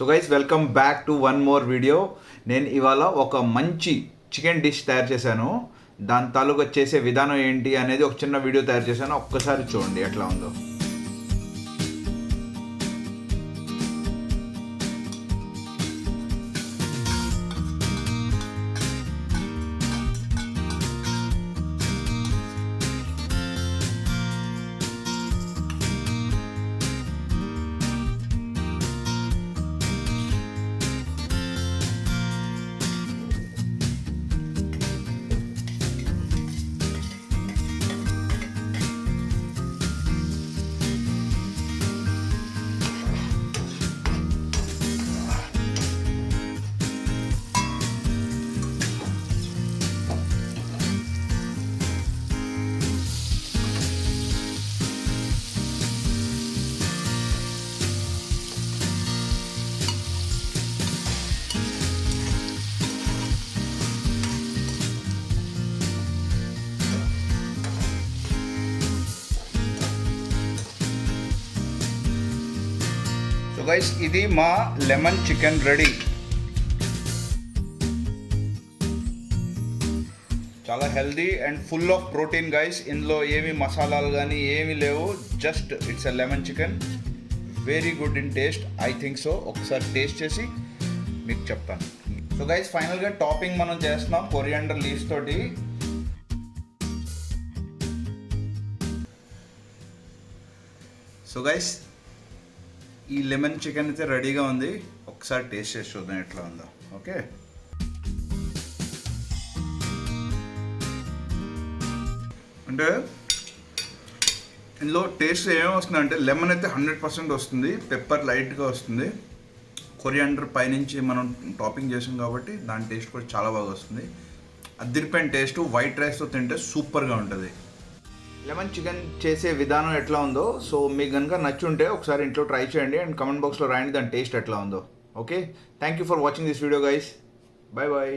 Guys welcome back to one more video. నేను ఇవాళ ఒక మంచి చికెన్ డిష్ తయారు చేశాను. దాని తాలూకా చేసే విధానం ఏంటి అనేది ఒక చిన్న వీడియో తయారు చేశాను. ఒక్కసారి చూడండి ఎట్లా ఉందో. సో గైస్ ఇది మా లెమన్ చికెన్ రెడీ. చాలా healthy and full of protein guys. ఇందులో ఏమి మసాలాలు కానీ ఏమీ లేవు. Just it's a lemon chicken. Very good in taste, I think so. ఒకసారి టేస్ట్ చేసి మీకు చెప్తాను. సో గైస్ ఫైనల్గా టాపింగ్ మనం చేస్తున్నాం కొరియాండర్ లీవ్స్ తోటి. సో గైస్ ఈ లెమన్ చికెన్ అయితే రెడీగా ఉంది. ఒకసారి టేస్ట్ చేసి చూద్దాం ఎట్లా ఉందో. ఓకే, అంటే ఇందులో టేస్ట్ ఏమేమి వస్తుంది అంటే లెమన్ అయితే 100% వస్తుంది, పెప్పర్ లైట్గా వస్తుంది, కొరియాండర్ పైనుంచి మనం టాపింగ్ చేసాం కాబట్టి దాని టేస్ట్ కూడా చాలా బాగా వస్తుంది. అదిరిపోయిన టేస్ట్. వైట్ రైస్తో తింటే సూపర్గా ఉంటుంది. లెమన్ చికెన్ చేసే విధానం ఎట్లా ఉందో సో మీకు కనుక నచ్చుంటే ఒకసారి ఇంట్లో ట్రై చేయండి అండ్ కమెంట్ బాక్స్లో రాయండి దాని టేస్ట్ ఎట్లా ఉందో. Okay, thank you for watching this video guys. Bye bye.